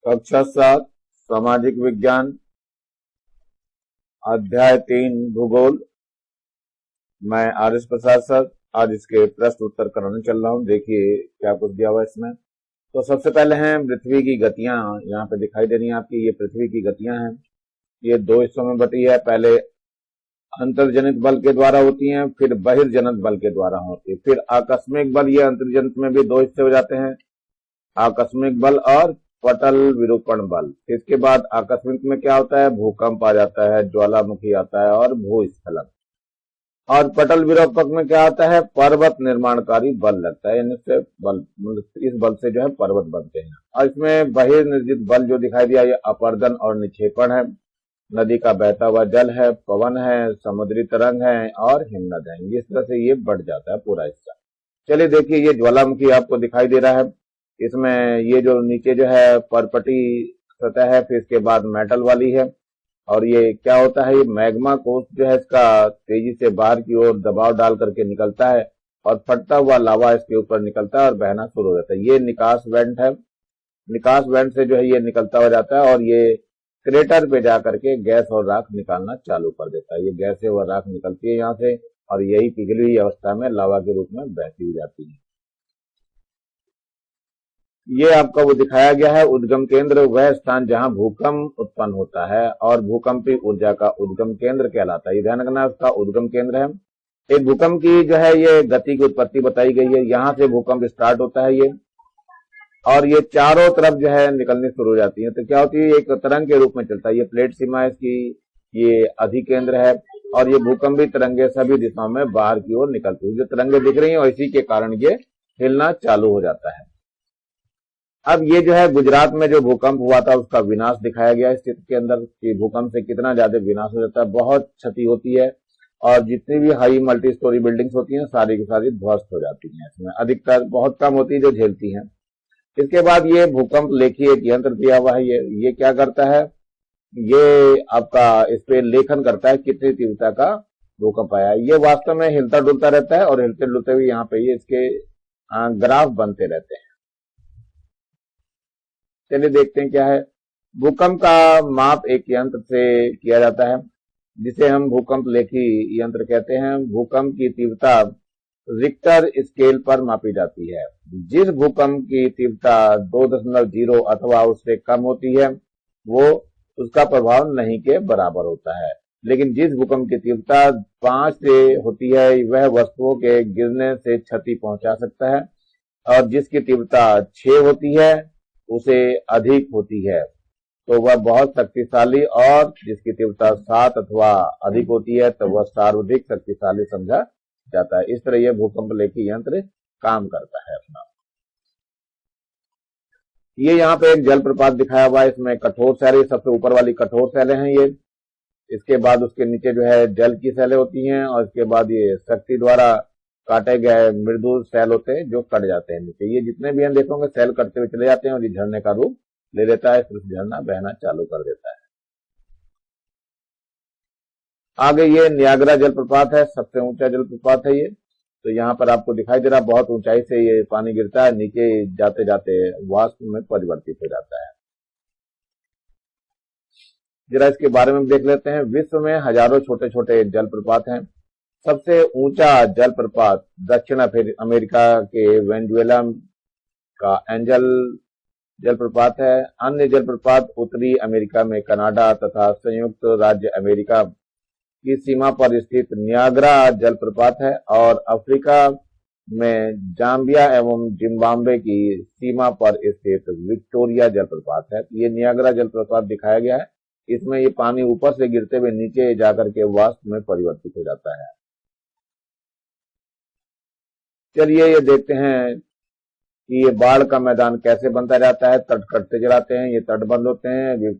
कक्षा 7 सामाजिक विज्ञान अध्याय 3 भूगोल। मैं आर.एस. प्रसाद सर आज इसके प्रश्न उत्तर कराने चल रहा हूँ। देखिए क्या कुछ दिया हुआ इसमें। तो सबसे पहले हैं पृथ्वी की गतियां। यहाँ पे दिखाई दे रही हैं आपकी, ये पृथ्वी की गतियां हैं। ये दो हिस्सों में बटी है। पहले अंतर्जनित बल के द्वारा होती हैं, फिर बहिर्जनित बल के द्वारा होती है, फिर आकस्मिक बल। ये अंतर्जनित में भी दो हिस्से हो जाते हैं, आकस्मिक बल और पटल विरूपण बल। इसके बाद आकस्मिक में क्या होता है, भूकंप आ जाता है, ज्वालामुखी आता है और भूस्खलन। और पटल विरूपक में क्या आता है, पर्वत निर्माणकारी बल लगता है। इनसे बल, इस बल से जो है पर्वत बनते हैं। और इसमें बहिर्निर्जित बल जो दिखाई दिया, ये अपर्दन और निक्षेपण है, नदी का बहता हुआ जल है, पवन है, समुद्री तरंग है और हिमनद है। इस तरह से ये बढ़ जाता है पूरा हिस्सा। चलिए देखिए, ये ज्वालामुखी आपको दिखाई दे रहा है। इसमें ये जो नीचे जो है परपटी सतह है, फिर इसके बाद मेटल वाली है। और ये क्या होता है, ये मैग्मा कोष जो है इसका तेजी से बाहर की ओर दबाव डाल करके निकलता है और फटता हुआ लावा इसके ऊपर निकलता है और बहना शुरू हो जाता है। ये निकास वेंट है। निकास वेंट से जो है ये निकलता हो जाता है और ये क्रेटर पे जाकर के गैस और राख निकालना चालू कर देता है। ये गैस और राख निकलती है यहाँ से और यही पिघली हुई अवस्था में लावा के रूप में बहती हुई जाती है। ये आपका वो दिखाया गया है उद्गम केंद्र, वह स्थान जहां भूकंप उत्पन्न होता है और भूकंपी ऊर्जा का उद्गम केंद्र कहलाता है। ये ध्यान रखना, उसका उद्गम केंद्र है। एक भूकंप की जो है ये गति की उत्पत्ति बताई गई है। यहाँ से भूकंप स्टार्ट होता है ये, और ये चारों तरफ जो है निकलनी शुरू हो जाती है। तो क्या होती है, एक तरंग के रूप में चलता है। ये प्लेट सीमा इसकी, ये अधिकेंद्र है और ये भूकंपी तरंगे सभी दिशाओं में बाहर की ओर निकलती है। जो तरंगे दिख रही है और इसी के कारण ये हिलना चालू हो जाता है। अब ये जो है गुजरात में जो भूकंप हुआ था उसका विनाश दिखाया गया इस चित्र के अंदर, कि भूकंप से कितना ज्यादा विनाश हो जाता है, बहुत क्षति होती है और जितनी भी हाई मल्टी स्टोरी बिल्डिंग्स होती हैं सारी की सारी ध्वस्त हो जाती हैं। इसमें अधिकतर बहुत कम होती है जो झेलती हैं। इसके बाद ये भूकंप लेखी एक यंत्र दिया हुआ है। ये क्या करता है, ये आपका इस पे लेखन करता है कितनी तीव्रता का भूकंप आया। ये वास्तव में हिलता डुलता रहता है और हिलते डुलते हुए यहाँ पे ये इसके ग्राफ बनते रहते हैं। चलिए देखते हैं क्या है। भूकंप का माप एक यंत्र से किया जाता है जिसे हम भूकंप लेखी यंत्र कहते हैं। भूकंप की तीव्रता रिक्टर स्केल पर मापी जाती है। जिस भूकंप की तीव्रता 2.0 अथवा उससे कम होती है वो उसका प्रभाव नहीं के बराबर होता है, लेकिन जिस भूकंप की तीव्रता 5 से होती है वह वस्तुओं के गिरने से क्षति पहुंचा सकता है, और जिसकी तीव्रता 6 होती है उसे अधिक होती है तो वह बहुत शक्तिशाली, और जिसकी तीव्रता 7 अथवा अधिक होती है तो वह सर्वाधिक शक्तिशाली समझा जाता है। इस तरह यह भूकंप लेखी यंत्र काम करता है अपना। ये यहाँ पे एक जल प्रपात दिखाया हुआ है। इसमें कठोर शैलें, सबसे ऊपर वाली कठोर शैलें हैं ये। इसके बाद उसके नीचे जो है जल की शैलें होती हैं और इसके बाद ये शक्ति द्वारा काटे गए मृदु शैल होते हैं जो कट जाते हैं नीचे। ये जितने भी हैं देखोगे शैल कटते हुए चले जाते हैं और ये झरने का रूप ले लेता है, फिर झरना बहना चालू कर देता है। आगे ये नियाग्रा जलप्रपात है, सबसे ऊंचा जलप्रपात है ये। तो यहाँ पर आपको दिखाई दे रहा है बहुत ऊंचाई से ये पानी गिरता है, नीचे जाते जाते वाष्प में परिवर्तित हो जाता है। जरा इसके बारे में देख लेते हैं। विश्व में हजारों छोटे छोटे जलप्रपात हैं। सबसे ऊंचा जलप्रपात दक्षिण अमेरिका के वेनेजुएला का एंजल जलप्रपात है। अन्य जलप्रपात उत्तरी अमेरिका में कनाडा तथा संयुक्त राज्य अमेरिका की सीमा पर स्थित नियाग्रा जलप्रपात है, और अफ्रीका में जाम्बिया एवं जिम्बाब्वे की सीमा पर स्थित विक्टोरिया जलप्रपात है। ये नियाग्रा जलप्रपात दिखाया गया है। इसमें ये पानी ऊपर से गिरते हुए नीचे जाकर के वाष्प में परिवर्तित हो जाता है। चलिए ये देखते हैं कि ये बाढ़ का मैदान कैसे बनता जाता है। तट कटते चलाते हैं, ये तटबंध होते हैं,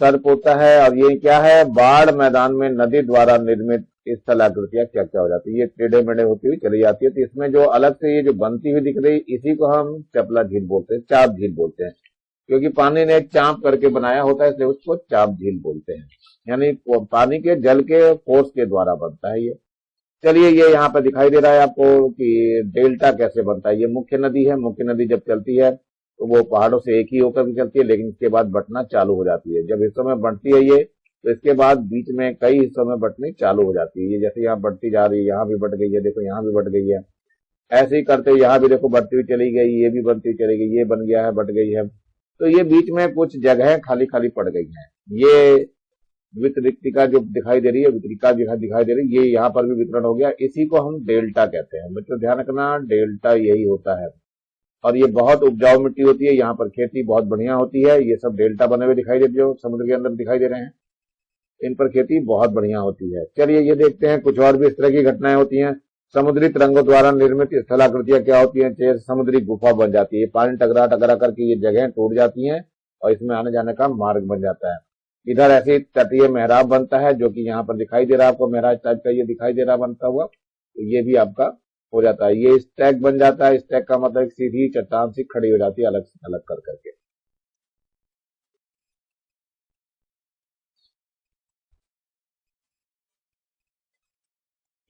सर्प होता है, और ये क्या है, बाढ़ मैदान में नदी द्वारा निर्मित स्थलाकृतियां क्या क्या हो जाती है। ये टेढ़े मेढ़े होती हुई चली जाती है। तो इसमें जो अलग से ये जो बनती हुई दिख रही, इसी को हम चपला झील बोलते हैं, चाप झील बोलते हैं, क्योंकि पानी ने एक चाप करके बनाया होता है, इसलिए उसको चाप झील बोलते हैं। यानी पानी के जल के फोर्स के द्वारा बनता है ये। चलिए ये यहाँ पे दिखाई दे रहा है आपको कि डेल्टा कैसे बनता है। ये मुख्य नदी है। मुख्य नदी जब चलती है तो वो पहाड़ों से एक ही होकर भी चलती है, लेकिन इसके बाद बंटना चालू हो जाती है। जब हिस्सों में बढ़ती है ये, तो इसके बाद बीच में कई हिस्सों में बंटनी चालू हो जाती है। ये जैसे यहाँ बढ़ती जा रही है, यहाँ भी बढ़ गई है, देखो यहाँ भी बढ़ गई है, ऐसे ही करते यहाँ भी देखो बढ़ती हुई चली गई, ये भी बढ़ती हुई चली गई, ये बन गया है, बढ़ गई है। तो ये बीच में कुछ जगह खाली खाली पड़ गई है। ये वितरिका जो दिखाई दे रही है, वितरिका दिखाई दे रही है, ये यहाँ पर भी वितरण हो गया। इसी को हम डेल्टा कहते हैं। बच्चों ध्यान रखना, डेल्टा यही होता है। और ये बहुत उपजाऊ मिट्टी होती है, यहाँ पर खेती बहुत बढ़िया होती है। ये सब डेल्टा बने हुए दिखाई देते हो, समुद्र के अंदर दिखाई दे रहे हैं, इन पर खेती बहुत बढ़िया होती है। चलिए ये देखते हैं, कुछ और भी इस तरह की घटनाएं होती हैं। समुद्री तरंगों द्वारा निर्मित स्थलाकृतियां क्या होती हैं? जैसे समुद्री गुफा बन जाती है, पानी टकरा टकरा करके ये जगह टूट जाती हैं और इसमें आने जाने का मार्ग बन जाता है। इधर ऐसे तटीय मेहराब बनता है, जो कि यहाँ पर दिखाई दे रहा है आपको, मेहराब टाइप का ये दिखाई दे रहा बनता हुआ, तो ये भी आपका हो जाता है। ये स्टैक बन जाता है। स्टैक का मतलब सीधी चट्टान सी खड़ी हो जाती है, अलग से अलग कर करके।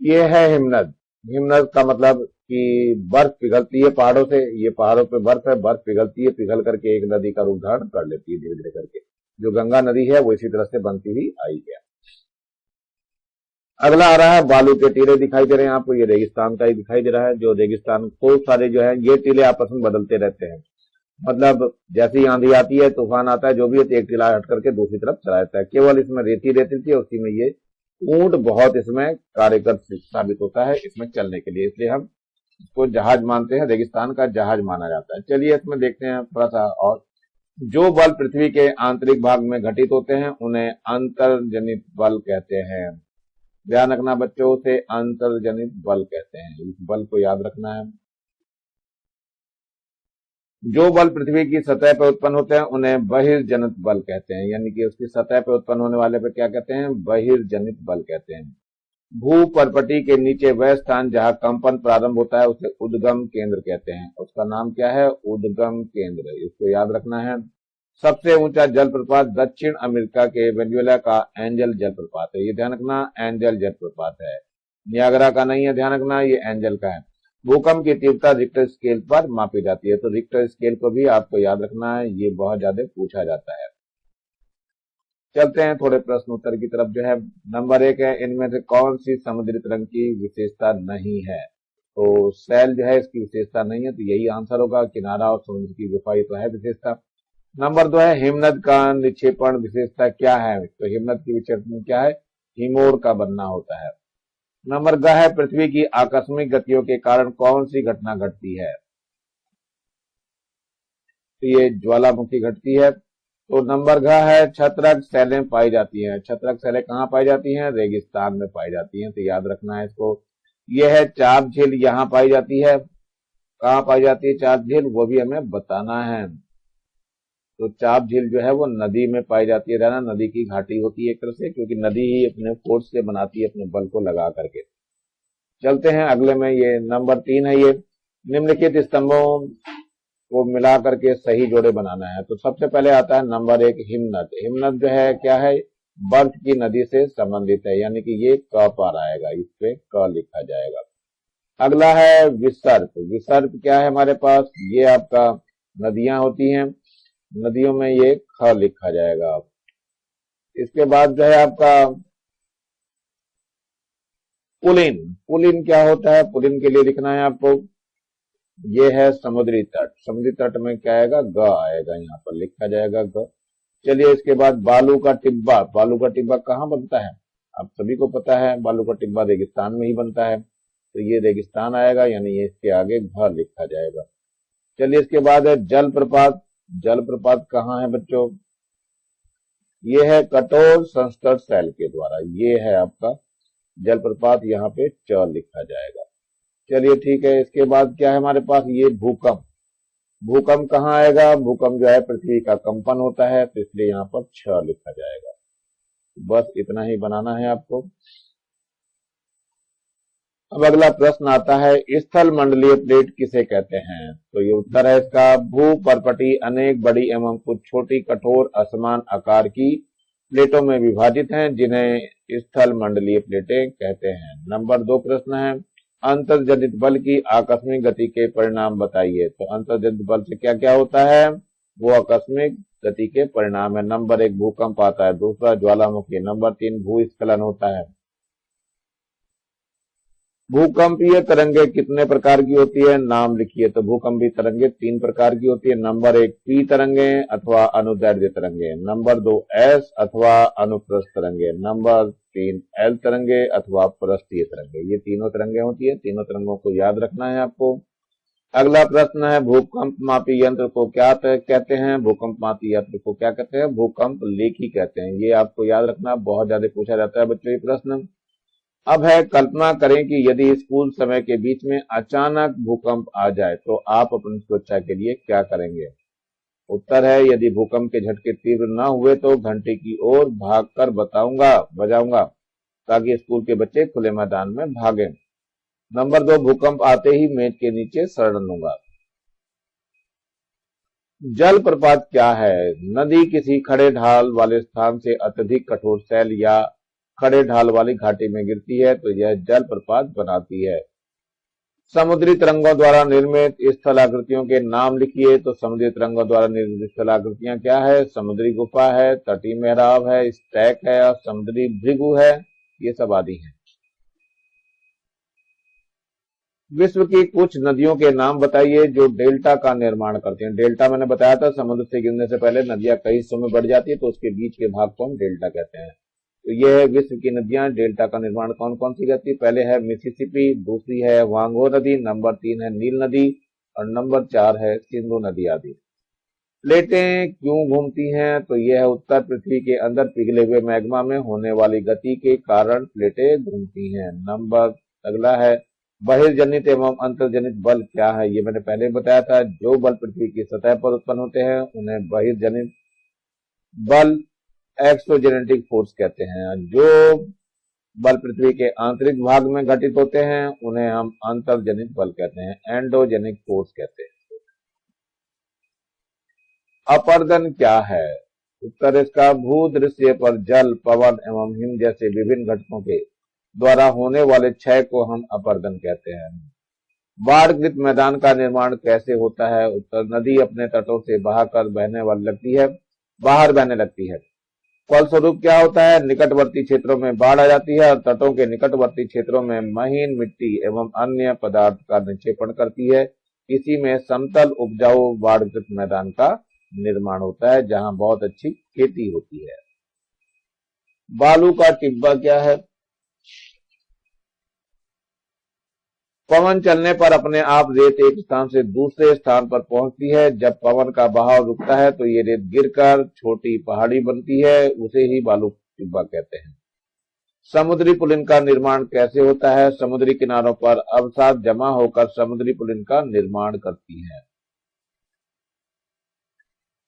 ये है हिमनद। हिमनद का मतलब कि बर्फ पिघलती है पहाड़ों से। ये पहाड़ों पे बर्फ है, बर्फ पिघलती है, पिघल करके एक नदी का रूप धारण कर लेती है धीरे धीरे करके। जो गंगा नदी है वो इसी तरह से बनती हुई आई है। अगला आ रहा है बालू के टीले दिखाई दे रहे हैं आपको। ये रेगिस्तान का ही दिखाई दे रहा है। जो रेगिस्तान को सारे जो है ये टीले आपस में बदलते रहते हैं। मतलब जैसी आंधी आती है, तूफान आता है, जो भी है, तो एक टीला हट करके दूसरी तरफ चला जाता है। केवल इसमें रेती रहती थी, उसी में ये ऊंट बहुत इसमें कार्यकर साबित होता है इसमें चलने के लिए, इसलिए हम इसको जहाज मानते हैं, रेगिस्तान का जहाज माना जाता है। चलिए इसमें देखते हैं थोड़ा सा और। जो बल पृथ्वी के आंतरिक भाग में घटित होते हैं उन्हें अंतर्जनित बल कहते हैं। ध्यान रखना बच्चों, से अंतर्जनित बल कहते हैं, इस बल को याद रखना है। जो बल पृथ्वी की सतह पर उत्पन्न होते हैं उन्हें बहिर्जनित बल कहते हैं, यानी कि उसकी सतह पर उत्पन्न होने वाले पर क्या कहते हैं? बहिर्जनित बल कहते हैं। भू परपटी के नीचे वह स्थान जहां कंपन प्रारंभ होता है उसे उद्गम केंद्र कहते हैं। उसका नाम क्या है? उद्गम केंद्र, इसको याद रखना है। सबसे ऊंचा जलप्रपात दक्षिण अमेरिका के वेनेजुएला का एंजल जलप्रपात है। ये ध्यान रखना, एंजल जलप्रपात है, नियाग्रा का नहीं है, ध्यान रखना, ये एंजल का है। भूकंप की तीव्रता रिक्टर स्केल पर मापी जाती है, तो रिक्टर स्केल को भी आपको याद रखना है, ये बहुत ज्यादा पूछा जाता है। चलते हैं थोड़े प्रश्न उत्तर की तरफ। जो है नंबर 1 है, इनमें से कौन सी समुद्री तरंग की विशेषता नहीं है? तो सैल जो है इसकी विशेषता नहीं है, तो यही आंसर होगा। किनारा और समुद्र की गुफा, ये तो है विशेषता। नंबर 2 है, हिमनद का निक्षेपण विशेषता क्या है? तो हिमनद की विशेषता क्या है? हिमोर का बनना होता है। नंबर ग है, पृथ्वी की आकस्मिक गतियों के कारण कौन सी घटना घटती है? तो ये ज्वालामुखी घटती है। तो नंबर घ है, छत्रक शैलें पाई जाती हैं। छत्रक शैलें कहाँ पाई जाती हैं? रेगिस्तान में पाई जाती हैं, तो याद रखना है इसको। यह है चाप झील, यहाँ पाई जाती है। कहाँ पाई जाती है चाप झील? वो भी हमें बताना है। तो चाप झील जो है वो नदी में पाई जाती है, रहना नदी की घाटी होती है एक तरह से, क्योंकि नदी ही अपने फोर्स से बनाती है अपने बल को लगा करके। चलते हैं अगले में, ये नंबर 3 है। ये निम्नलिखित स्तंभों को मिला करके सही जोड़े बनाना है। तो सबसे पहले आता है नंबर 1 हिमनद। हिमनद जो है क्या है? बर्फ की नदी से संबंधित है, यानी कि ये क पर आएगा, इस पे क लिखा जाएगा। अगला है विसर्प। विसर्प क्या है हमारे पास? ये आपका नदियां होती हैं, नदियों में ये ख लिखा जाएगा। इसके बाद जो है आपका पुलिन। पुलिन क्या होता है? पुलिन के लिए लिखना है आपको, ये है समुद्री तट। समुद्री तट में क्या आएगा? ग आएगा, यहाँ पर लिखा जाएगा ग। चलिए इसके बाद बालू का टिब्बा। बालू का टिब्बा कहाँ बनता है? आप सभी को पता है, बालू का टिब्बा रेगिस्तान में ही बनता है, तो ये रेगिस्तान आएगा, यानी ये इसके आगे घ लिखा जाएगा। चलिए इसके बाद है जलप्रपात। जलप्रपात कहाँ है बच्चों? ये है कठोर संस्कृत शैल के द्वारा, ये है आपका जलप्रपात, यहाँ पे च लिखा जाएगा। चलिए ठीक है, इसके बाद क्या है हमारे पास? ये भूकंप। भूकंप कहाँ आएगा? भूकंप जो है पृथ्वी का कंपन होता है, तो इसलिए यहाँ पर छ लिखा जाएगा। बस इतना ही बनाना है आपको। अब अगला प्रश्न आता है, स्थल मंडलीय प्लेट किसे कहते हैं? तो ये उत्तर है इसका, भू परपटी अनेक बड़ी एवं कुछ छोटी कठोर असमान आकार की प्लेटों में विभाजित हैं, जिन्हें स्थल मंडलीय प्लेटें कहते हैं। नंबर 2 प्रश्न है, अंतर्जनित बल की आकस्मिक गति के परिणाम बताइए। तो अंतर्जनित बल से क्या क्या होता है, वो आकस्मिक गति के परिणाम है। नंबर 1 भूकंप आता है, दूसरा ज्वालामुखी, नंबर 3 भूस्खलन होता है। भूकंपीय तरंगे कितने प्रकार की होती है, नाम लिखिए। तो भूकंपीय तरंगे 3 प्रकार की होती है। नंबर 1 पी तरंगे अथवा अनुदैर्ध्य तरंगे, नंबर 2 एस अथवा अनुप्रस्थ तरंगे, नंबर 3 एल तरंगे अथवा पृष्ठीय तरंगे। ये तीनों तरंगे होती है, तीनों तरंगों को याद रखना है आपको। अगला प्रश्न है, भूकंप मापी यंत्र को क्या कहते हैं। भूकंप मापी यंत्र को क्या कहते हैं, भूकंप लेखी कहते हैं। ये आपको याद रखना, बहुत ज्यादा पूछा जाता है बच्चों ये प्रश्न। अब है, कल्पना करें कि यदि स्कूल समय के बीच में अचानक भूकंप आ जाए तो आप अपनी सुरक्षा के लिए क्या करेंगे। उत्तर है, यदि भूकंप के झटके तीव्र न हुए तो घंटी की ओर भागकर बजाऊंगा ताकि स्कूल के बच्चे खुले मैदान में भागें। नंबर 2 भूकंप आते ही मेज के नीचे शरण लूंगा। जल प्रपात क्या है, नदी किसी खड़े ढाल वाले स्थान से अत्यधिक कठोर सैल या खड़े ढाल वाली घाटी में गिरती है तो यह जल प्रपात बनाती है। समुद्री तरंगों द्वारा निर्मित स्थलाकृतियों के नाम लिखिए। तो समुद्री तरंगों द्वारा निर्मित स्थलाकृतियां क्या है, समुद्री गुफा है, तटीय मेहराब है, स्टैक है और समुद्री भृगु है, ये सब आदि हैं। विश्व की कुछ नदियों के नाम बताइए जो डेल्टा का निर्माण करती हैं। डेल्टा मैंने बताया था, समुद्र से गिरने से पहले नदियां कई हिस्सों में बढ़ जाती है तो उसके बीच के भाग को हम डेल्टा कहते हैं। तो यह है विश्व की नदियां, डेल्टा का निर्माण कौन कौन सी करती है। पहले है मिसिसिपी, दूसरी है वांगो नदी, नंबर 3 है नील नदी और नंबर 4 है सिंधु नदी आदि। प्लेटें क्यों घूमती हैं, तो यह है उत्तर पृथ्वी के अंदर पिघले हुए मैग्मा में होने वाली गति के कारण प्लेटें घूमती हैं। नंबर अगला है, बहिर्जनित एवं अंतर्जनित बल क्या है। ये मैंने पहले बताया था, जो बल पृथ्वी की सतह पर उत्पन्न होते हैं उन्हें बहिर्जनित बल एक्सोजेनेटिक फोर्स कहते हैं। जो बल पृथ्वी के आंतरिक भाग में घटित होते हैं उन्हें हम अंतर्जनित बल कहते हैं, एंडोजेनिक फोर्स कहते हैं। अपर्दन क्या है, उत्तर इसका भूदृश्य पर जल, पवन एवं हिम जैसे विभिन्न घटकों के द्वारा होने वाले क्षय को हम अपर्दन कहते हैं। बाढ़ग्रस्त मैदान का निर्माण कैसे होता है, उत्तर नदी अपने तटों से बाहर बहने लगती है। फलस्वरूप क्या होता है, निकटवर्ती क्षेत्रों में बाढ़ आ जाती है और तटों के निकटवर्ती क्षेत्रों में महीन मिट्टी एवं अन्य पदार्थ का निक्षेपण करती है। इसी में समतल उपजाऊ बाढ़ग्रस्त मैदान का निर्माण होता है जहां बहुत अच्छी खेती होती है। बालू का टिब्बा क्या है, पवन चलने पर अपने आप रेत एक स्थान से दूसरे स्थान पर पहुंचती है। जब पवन का बहाव रुकता है तो ये रेत गिरकर छोटी पहाड़ी बनती है, उसे ही बालू टिब्बा कहते हैं। समुद्री पुलिन का निर्माण कैसे होता है, समुद्री किनारों पर अवसाद जमा होकर समुद्री पुलिन का निर्माण करती है।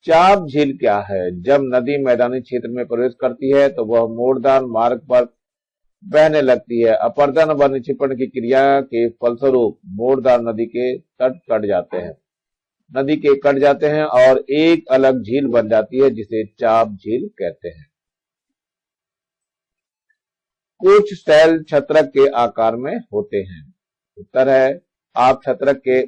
चाप झील क्या है, जब नदी मैदानी क्षेत्र में प्रवेश करती है तो वह मोड़दार मार्ग पर बहने लगती है। अपर्दन व निक्षेपण की क्रिया के फलस्वरूप मोड़दार नदी के तट कट जाते हैं और एक अलग झील बन जाती है जिसे चाप झील कहते हैं। कुछ सेल छत्रक के आकार में होते हैं। उत्तर है, आप छत्रक के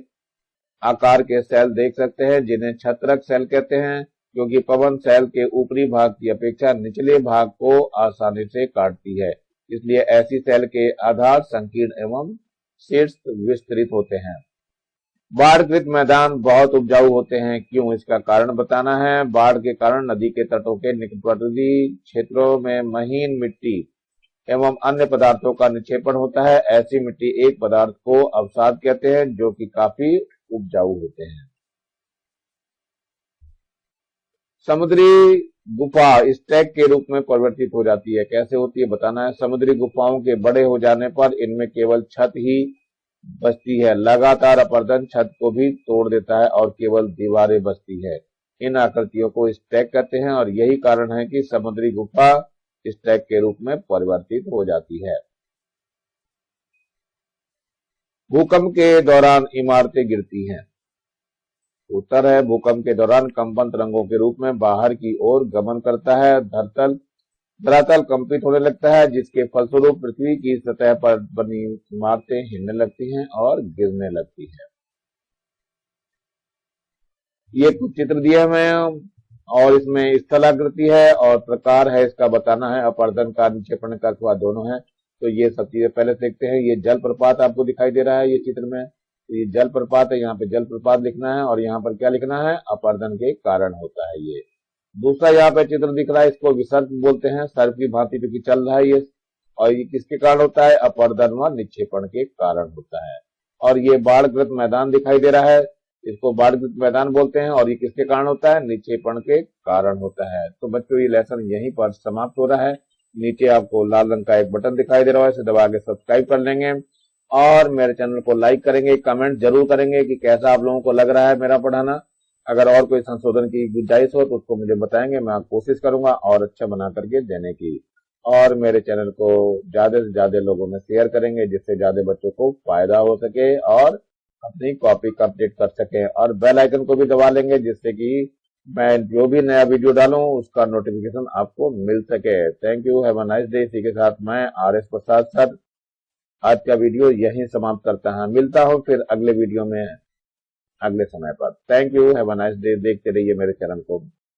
आकार के सेल देख सकते हैं जिन्हें छत्रक सेल कहते हैं, क्योंकि पवन सेल के ऊपरी भाग की अपेक्षा निचले भाग को आसानी से काटती है, इसलिए ऐसी सेल के आधार संकीर्ण एवं शीर्ष विस्तृत होते हैं। बाढ़ग्रस्त मैदान बहुत उपजाऊ होते हैं, क्यों, इसका कारण बताना है। बाढ़ के कारण नदी के तटों के निकटवर्ती क्षेत्रों में महीन मिट्टी एवं अन्य पदार्थों का निक्षेपण होता है। ऐसी मिट्टी एक पदार्थ को अवसाद कहते हैं जो कि काफी उपजाऊ होते हैं। समुद्री गुफा स्टैक के रूप में परिवर्तित हो जाती है, कैसे होती है बताना है। समुद्री गुफाओं के बड़े हो जाने पर इनमें केवल छत ही बचती है। लगातार अपर्दन छत को भी तोड़ देता है और केवल दीवारें बचती है। इन आकृतियों को स्टैक कहते हैं और यही कारण है कि समुद्री गुफा स्टैक के रूप में परिवर्तित हो जाती है। भूकंप के दौरान इमारतें गिरती हैं। उत्तर है, भूकंप के दौरान कंपन तरंगों के रूप में बाहर की ओर गमन करता है। धरातल धरातल कंपित होने लगता है, जिसके फलस्वरूप पृथ्वी की सतह पर बनी इमारतें हिलने लगती हैं और गिरने लगती है। ये कुछ चित्र दिए हुए हैं और इसमें स्थलाकृति है और प्रकार है, इसका बताना है। अपर्दन का, निक्षेपण का अथवा दोनों है। तो ये सब चीजें पहले देखते हैं। ये जलप्रपात आपको दिखाई दे रहा है ये चित्र में, ये जलप्रपात है। यहाँ पे जलप्रपात लिखना है और यहाँ पर क्या लिखना है, अपर्दन के कारण होता है ये। दूसरा यहाँ पे चित्र दिख रहा है, इसको विसर्प बोलते हैं। सर्प की भांति पे चल रहा है ये, और ये किसके कारण होता है, अपर्दन व निक्षेपण के कारण होता है। और ये बाढ़ग्रस्त मैदान दिखाई दे रहा है, इसको बाढ़ग्रस्त मैदान बोलते हैं, और ये किसके कारण होता है, निक्षेपण के कारण होता है। तो बच्चों ये लेसन यहीं पर समाप्त हो रहा है। नीचे आपको लाल रंग का एक बटन दिखाई दे रहा है, इसे दबा के सब्सक्राइब कर लेंगे और मेरे चैनल को लाइक करेंगे, कमेंट जरूर करेंगे कि कैसा आप लोगों को लग रहा है मेरा पढ़ाना। अगर और कोई संशोधन की गुंजाइश हो तो उसको मुझे बताएंगे, मैं कोशिश करूंगा और अच्छा बना करके देने की। और मेरे चैनल को ज्यादा से ज्यादा लोगों में शेयर करेंगे, जिससे ज्यादा बच्चों को फायदा हो सके और अपनी कॉपी कंप्लीट कर सके। और बेल आइकन को भी दबा लेंगे, जिससे कि मैं जो भी नया वीडियो डालूं उसका नोटिफिकेशन आपको मिल सके। Thank you, have a nice day. इसी के साथ मैं RS प्रसाद सर आज का वीडियो यहीं समाप्त करता हूं। मिलता हूं फिर अगले वीडियो में अगले समय पर। Thank you, have a nice day. देखते रहिए मेरे चैनल को।